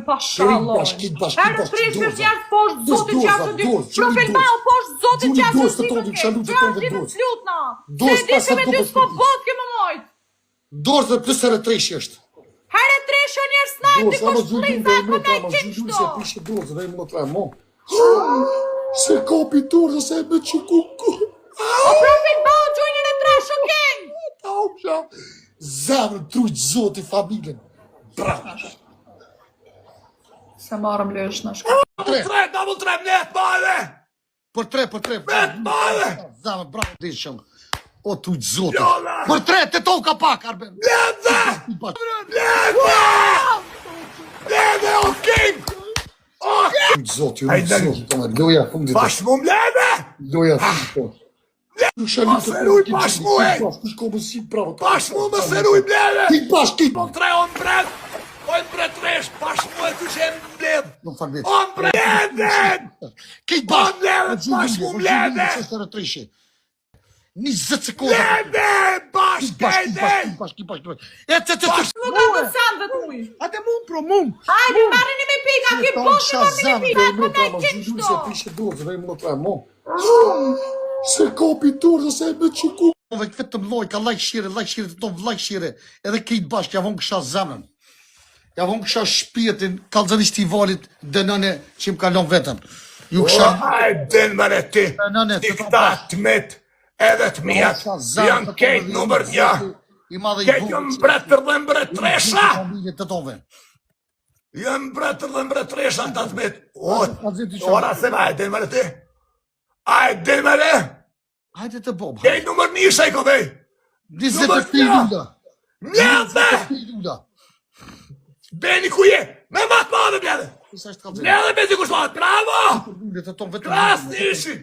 pashallah. Herë tresh për njerëz poshtë zotit që janë dy. Profilbau poshtë zotit që janë dy. Ti lutna. Se di se me dy s'po bot që më mojt. Dorë dhe plus herë tresh është. Herë tresh njerëz snajp ti poshtë flejza e konaj qimshto. Se pishe dorë dhe më tre mo. Se kopi dorë se me çukuku. O profilbau gjojnën e tresh o king. Ta opsha. Zemrën trujt zoti familjen. Bravo. Se marrëm lësh në shka. Double trap, net madhe! Për tre. Net madhe! Zemrën, bravo të ishëm. O trujt zoti. Për tre, të toka pak, Arben. Leve, o king! Trujt zoti, loja fundit. Bashmu mleve! Loja fundit. Ma feruj bashmu e! Bashmu me feruj mleve! Ti bashkë, Po tre on bret! On bret resh, bashmu e të shenë mlev! Nuk falë vetë. On bret mleve! Kejt On mleve, bashmu mleve! 20 sekonda. Leve, bashkejde! Nuk ka të sanë dhe muj. Ate mund. Hajde, marrini me pika, ki bosh me marrini pika, konaj qimshto. Pishe dorë dhe më tre mo. Se kopi dorë se me çuku. Vetëm lloj ka llaj shire të ton vllaj shire. Edhe kejt bashkë javon kisha zemrën. Javon kisha shpirtin, kallëzërisht i valit dënëne që më kalon vetëm. Ju kisha Hajden mërë ti! Diktat met! Edhe të mijat, janë kejt nëmër një, kejt jënë mbretër dhe mbretresha, jënë mbretër dhe mbretresha në të të met, ora se me ajden mërë ti, ajden mërë, Hajde të bob. kejt nëmër një shajko dhej, 23 luda. mjede, beni ku je, me matë madhe mjede, mjede bezi ku shmatë, bravo, kras nishi,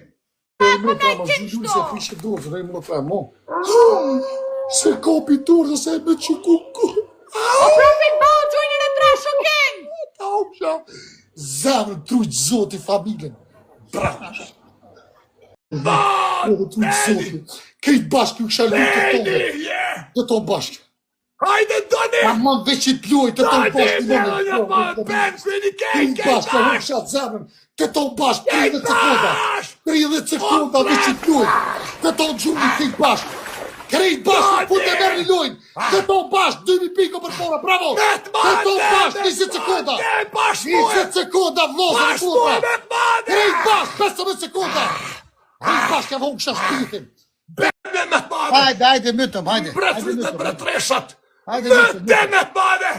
Konaj qimshto. Pishe dorë dhe më tre mo. Se kopi dorë se me çukuku. O profilbau gjojnën e tresh o king. Ta opsha. Zemrën trujt zoti familjen. Bravo. Beni, Kejt bashkë ju kisha lutë të tonë. beni, je, Të tonë bashkë. hajde doni, A man veqit luj të tonë hajde, bashkë. ben, kujni Kejt kejt bashkë, ju bash, kisha zemrën. Të tonë bashkë, 30 kejt sekonda. bash, 30 sekonda veqit luj. Të tonë gjumi kejt bashkë. Krejt bashkë, punë të merë një lojnë. Të tonë bashkë, 2.000 piko për fora, bravo. net Të tonë madhe, bashkë, 20 sekonda. bashmu e, 20 sekonda vlozën e bashmu e, kurva. net madhe, Krejt bashkë, 15 sekonda. Krejt bashkë, javon kisha shpiritin. bende net madhe, Hajde, mytëm, hajde. bretrit dhe bretreshat, Hajde, bende net madhe,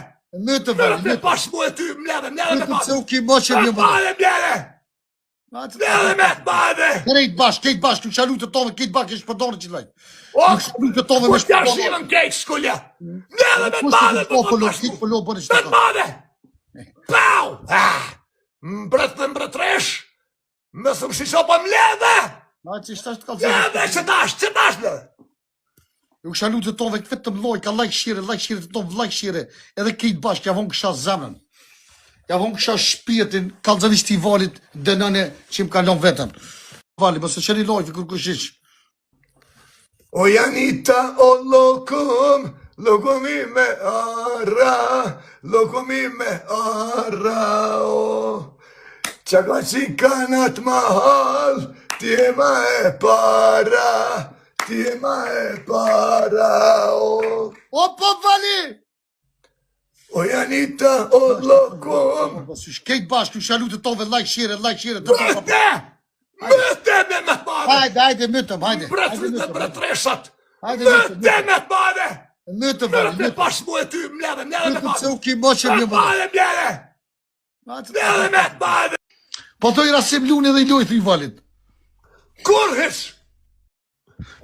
mytëm, bende bashmu e ty, mleve, net mytëm se madhe, u ki moqe net një më. madhe, mleve, mleve, net madhe, Krejt bashkë, kejt bashkë, nuk shalu të tove, kejt bashkë, ishë përdojnë që lajtë. o, Nuk shalu të tove me ku t'ja shpërdojnë. shimën kejt shkullja, mleve, net madhe, Follo, bërë që net madhe, pau, mbret dhe mbretresh, mësë më shisho për mleve, që shtash të mleve, që tash, mleve, Nuk shalu të tove, vetëm loj, ka laj shire të tove, vllaj shire. Edhe kejt bashkë, javon kisha zemrën. Javon kisha shpirtin, kallëzërisht i valit dënëne që më kalon vetëm. Vali, mësë qëri lojë, kur kushish. O Janita, o lokum i me ara, o Qaka që kanat mahal, ti e ma e para, o Po, vali! O Janita, o lokum, Kejt bashkë, nuk shalu të tove, laj shire, të tove. mëte me me madhe, Hajde, mytëm, hajde. bretrit dhe bretreshat, Hajde, mëte me madhe, mytëm, vali, mëte mytëm. bashmu e ty, mleve, mleve me Mytëm se madhe, u ki moqe një më. mleve me madhe, Po thoi rasim luni dhe i lojtë i valit. kurhish,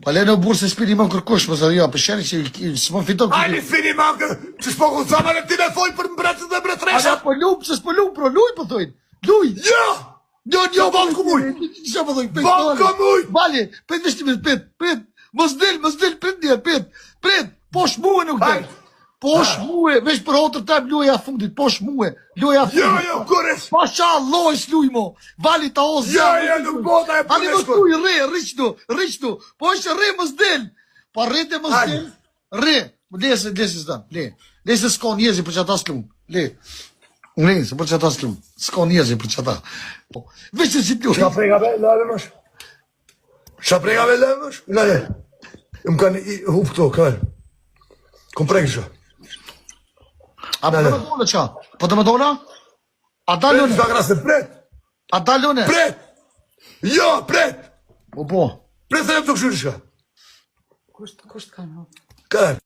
Pa le në burë se s'pini më kërkush, më zërë, ja, për sheni që s'më fiton hajni fini mangë, që s'po ku zama në ti me folj për mbretët dhe mbretresha, Po lumë, që s'po lumë, pro luj, po thojnë. Luj! jo, valë ku muj, Që po thojnë, valë ku muj, Vali, pet vështimit, pet. Mos del, pet. Posh muhe nuk del. Posh muhe, veç për hotër tam loja fundit, posh muhe, loja fundit. jo, kurhish, Pasha Allah s'luj mo, vali ta o zë. jo, nuk bota e Ani punesh mos luj, rriqtu, po është rre mos del. Pa rre të mos del, rre. Lese s'dan, le. Lese s'ka njezi për që ata s'lun, le. Ngrinë, se për që ata s'lum. S'ka njerëzi për që ata. Po, veç që si t'lu. Qa prega be, lale mësh? Qa prega be, lale mësh? Lale. Më kanë hup këto, kërë. Kom prejkë që. A për të më dole qa? Për të më dole? A Pret, dalune? shka krasë, pret. A dalune? Pret. Jo, pret. Po. Pret se nem të këshyrë shka. Kusht kanë? Kërë.